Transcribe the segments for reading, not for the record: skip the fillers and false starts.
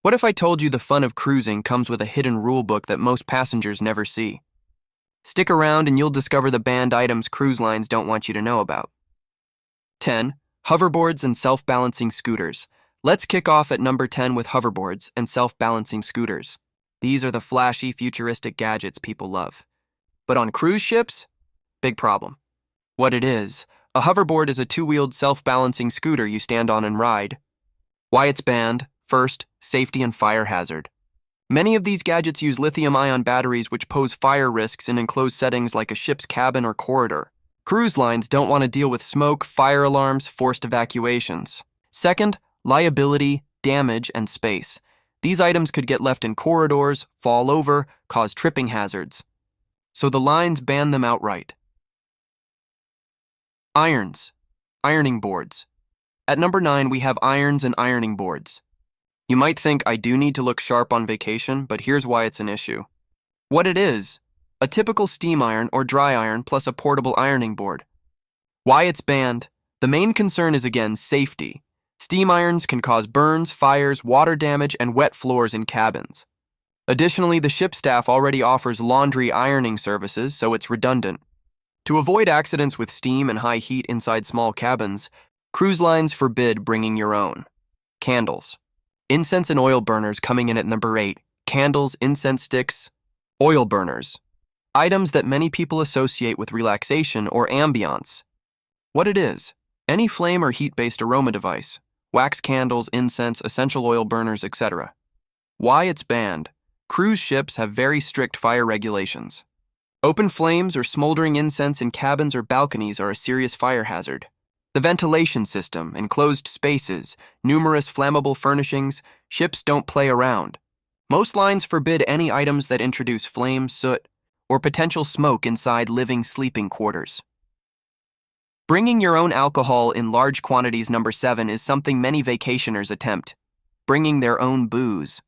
What if I told you the fun of cruising comes with a hidden rule book that most passengers never see? Stick around and you'll discover the banned items cruise lines don't want you to know about. 10. Hoverboards and self-balancing scooters. Let's kick off at number 10 with hoverboards and self-balancing scooters. These are the flashy, futuristic gadgets people love. But on cruise ships? Big problem. What it is, a hoverboard is a two-wheeled self-balancing scooter you stand on and ride. Why it's banned? First, safety and fire hazard. Many of these gadgets use lithium-ion batteries which pose fire risks in enclosed settings like a ship's cabin or corridor. Cruise lines don't want to deal with smoke, fire alarms, forced evacuations. Second, liability, damage, and space. These items could get left in corridors, fall over, cause tripping hazards. So the lines ban them outright. Irons. Ironing boards. At number 9, we have irons and ironing boards. You might think I do need to look sharp on vacation, but here's why it's an issue. What it is: a typical steam iron or dry iron plus a portable ironing board. Why it's banned? The main concern is again safety. Steam irons can cause burns, fires, water damage, and wet floors in cabins. Additionally, the ship staff already offers laundry ironing services, so it's redundant. To avoid accidents with steam and high heat inside small cabins, cruise lines forbid bringing your own. Candles. Incense and oil burners coming in at number 8. Candles, incense sticks, oil burners. Items that many people associate with relaxation or ambiance. What it is: any flame or heat-based aroma device, wax candles, incense, essential oil burners, etc. Why it's banned? Cruise ships have very strict fire regulations. Open flames or smoldering incense in cabins or balconies are a serious fire hazard. The ventilation system, enclosed spaces, numerous flammable furnishings, ships don't play around. Most lines forbid any items that introduce flame, soot, or potential smoke inside living, sleeping quarters. Bringing your own alcohol in large quantities, number 7, is something many vacationers attempt. Bringing their own booze.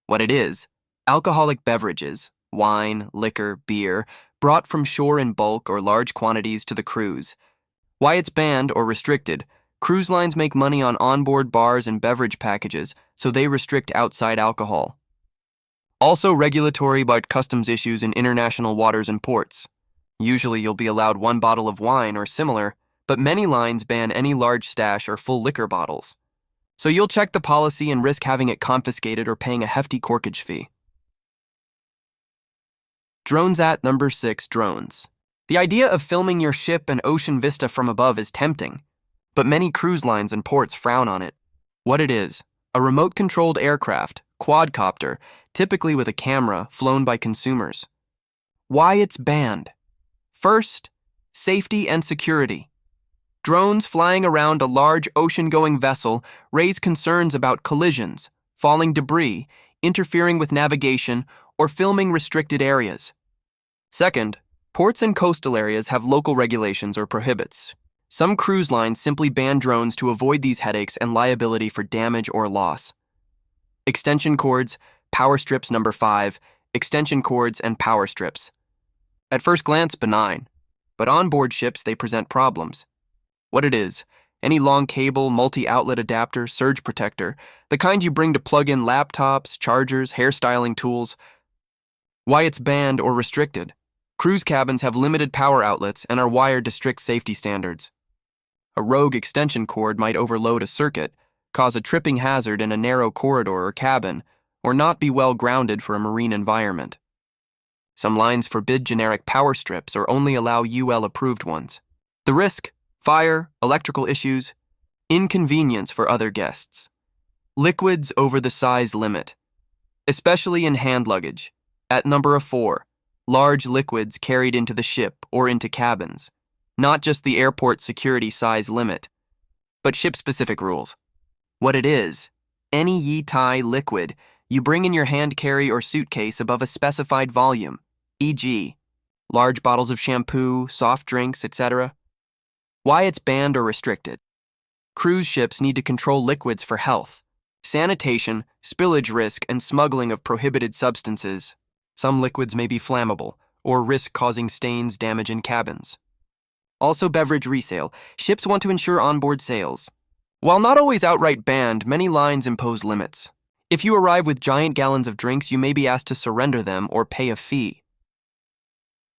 What it is: alcoholic beverages, wine, liquor, beer, brought from shore in bulk or large quantities to the cruise. Why it's banned or restricted: cruise lines make money on onboard bars and beverage packages, so they restrict outside alcohol. Also regulatory but customs issues in international waters and ports. Usually you'll be allowed 1 bottle of wine or similar, but many lines ban any large stash or full liquor bottles. So you'll check the policy and risk having it confiscated or paying a hefty corkage fee. Drones at number 6. Drones. The idea of filming your ship and ocean vista from above is tempting, but many cruise lines and ports frown on it. What it is: a remote-controlled aircraft, quadcopter, typically with a camera, flown by consumers. Why it's banned? First, safety and security. Drones flying around a large ocean-going vessel raise concerns about collisions, falling debris, interfering with navigation, or filming restricted areas. Second, ports and coastal areas have local regulations or prohibits. Some cruise lines simply ban drones to avoid these headaches and liability for damage or loss. Extension cords, power strips, number 5. Extension cords and power strips. At first glance, benign, but on board ships they present problems. What it is: any long cable, multi-outlet adapter, surge protector, the kind you bring to plug in laptops, chargers, hairstyling tools. Why it's banned or restricted? Cruise cabins have limited power outlets and are wired to strict safety standards. A rogue extension cord might overload a circuit, cause a tripping hazard in a narrow corridor or cabin, or not be well grounded for a marine environment. Some lines forbid generic power strips or only allow UL-approved ones. The risk: fire, electrical issues, inconvenience for other guests. Liquids over the size limit, especially in hand luggage. At number 4, large liquids carried into the ship or into cabins. Not just the airport security size limit, but ship-specific rules. What it is: any Yi-Tai liquid you bring in your hand carry or suitcase above a specified volume, e.g., large bottles of shampoo, soft drinks, etc. Why it's banned or restricted? Cruise ships need to control liquids for health, sanitation, spillage risk, and smuggling of prohibited substances. Some liquids may be flammable or risk causing stains, damage in cabins. Also, beverage resale. Ships want to ensure onboard sales. While not always outright banned, many lines impose limits. If you arrive with giant gallons of drinks, you may be asked to surrender them or pay a fee.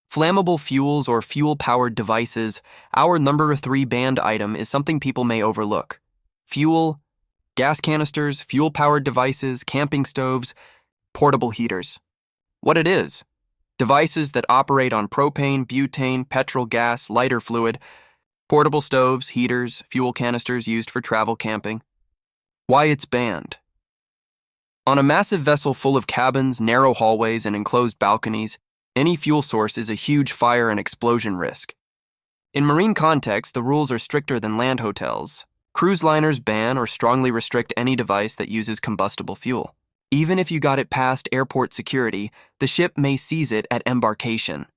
Flammable fuels or fuel-powered devices. Our number 3 banned item is something people may overlook. Fuel, gas canisters, fuel-powered devices, camping stoves, portable heaters. What it is: devices that operate on propane, butane, petrol gas, lighter fluid, portable stoves, heaters, fuel canisters used for travel camping. Why it's banned. On a massive vessel full of cabins, narrow hallways, and enclosed balconies, any fuel source is a huge fire and explosion risk. In marine context, the rules are stricter than land hotels. Cruise liners ban or strongly restrict any device that uses combustible fuel. Even if you got it past airport security, the ship may seize it at embarkation.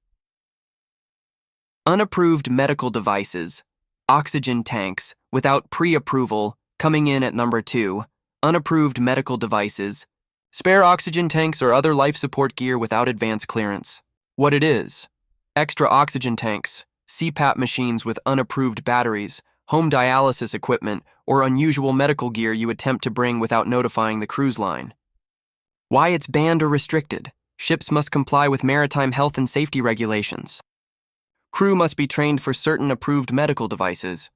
Unapproved medical devices, oxygen tanks, without pre-approval, coming in at number 2. Unapproved medical devices, spare oxygen tanks or other life support gear without advance clearance. What it is: extra oxygen tanks, CPAP machines with unapproved batteries, home dialysis equipment, or unusual medical gear you attempt to bring without notifying the cruise line. Why it's banned or restricted. Ships must comply with maritime health and safety regulations. Crew must be trained for certain approved medical devices.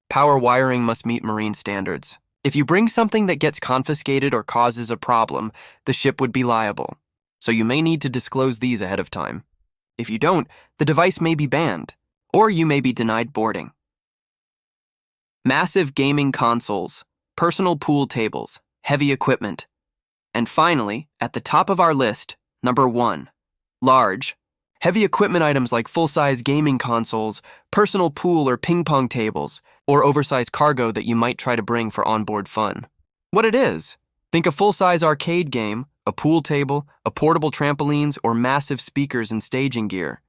Power wiring must meet marine standards. If you bring something that gets confiscated or causes a problem, the ship would be liable. So you may need to disclose these ahead of time. If you don't, the device may be banned, or you may be denied boarding. Massive gaming consoles, personal pool tables, heavy equipment. And finally, at the top of our list, number 1, large, heavy equipment items like full-size gaming consoles, personal pool or ping-pong tables, or oversized cargo that you might try to bring for onboard fun. What it is: think a full-size arcade game, a pool table, a portable trampolines, or massive speakers and staging gear.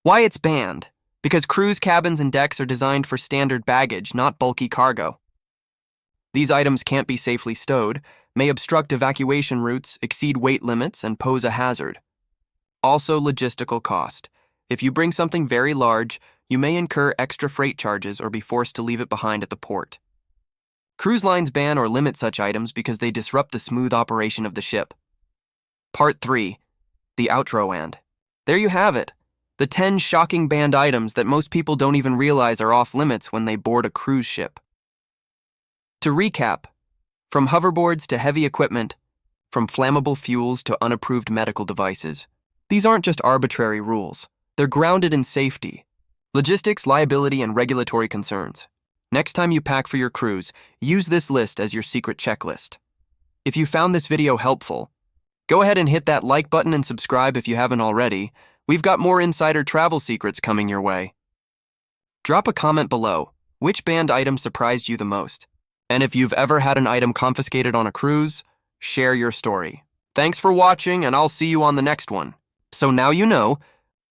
Why it's banned. Because cruise cabins and decks are designed for standard baggage, not bulky cargo. These items can't be safely stowed, may obstruct evacuation routes, exceed weight limits, and pose a hazard. Also, logistical cost. If you bring something very large, you may incur extra freight charges or be forced to leave it behind at the port. Cruise lines ban or limit such items because they disrupt the smooth operation of the ship. Part 3. The outro. And there you have it. The 10 shocking banned items that most people don't even realize are off limits when they board a cruise ship. To recap, from hoverboards to heavy equipment, from flammable fuels to unapproved medical devices, these aren't just arbitrary rules. They're grounded in safety, logistics, liability, and regulatory concerns. Next time you pack for your cruise, use this list as your secret checklist. If you found this video helpful, go ahead and hit that like button and subscribe if you haven't already. We've got more insider travel secrets coming your way. Drop a comment below. Which banned item surprised you the most? And if you've ever had an item confiscated on a cruise, share your story. Thanks for watching, and I'll see you on the next one. So now you know,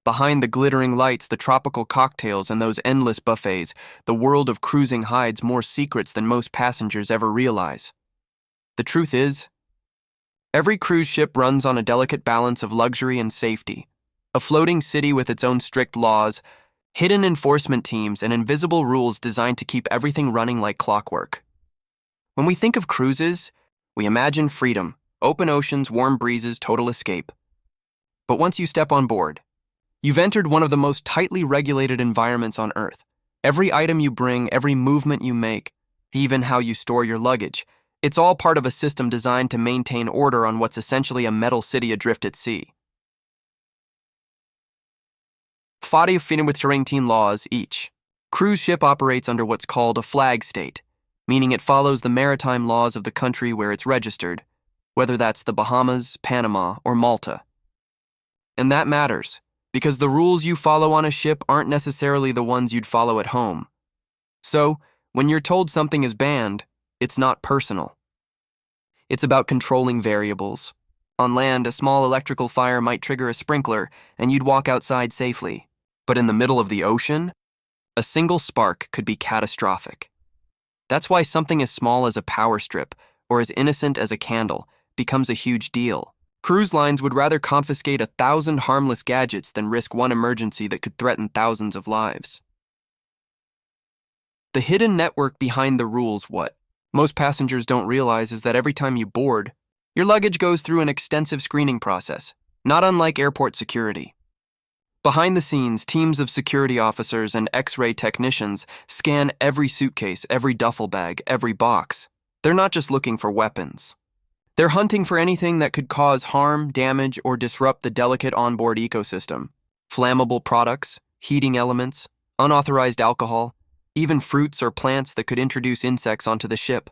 behind the glittering lights, the tropical cocktails, and those endless buffets, the world of cruising hides more secrets than most passengers ever realize. The truth is, every cruise ship runs on a delicate balance of luxury and safety. A floating city with its own strict laws, hidden enforcement teams, and invisible rules designed to keep everything running like clockwork. When we think of cruises, we imagine freedom, open oceans, warm breezes, total escape. But once you step on board, you've entered one of the most tightly regulated environments on Earth. Every item you bring, every movement you make, even how you store your luggage, it's all part of a system designed to maintain order on what's essentially a metal city adrift at sea. 40 with 17 laws each. Cruise ship operates under what's called a flag state, meaning it follows the maritime laws of the country where it's registered, whether that's the Bahamas, Panama, or Malta. And that matters, because the rules you follow on a ship aren't necessarily the ones you'd follow at home. So, when you're told something is banned, it's not personal. It's about controlling variables. On land, a small electrical fire might trigger a sprinkler, and you'd walk outside safely. But in the middle of the ocean, a single spark could be catastrophic. That's why something as small as a power strip, or as innocent as a candle, becomes a huge deal. Cruise lines would rather confiscate 1,000 harmless gadgets than risk one emergency that could threaten thousands of lives. The hidden network behind the rules. What most passengers don't realize is that every time you board, Your luggage goes through an extensive screening process, not unlike airport security. Behind the scenes, teams of security officers and X-ray technicians scan every suitcase, every duffel bag, every box. They're not just looking for weapons. They're hunting for anything that could cause harm, damage, or disrupt the delicate onboard ecosystem. Flammable products, heating elements, unauthorized alcohol, even fruits or plants that could introduce insects onto the ship.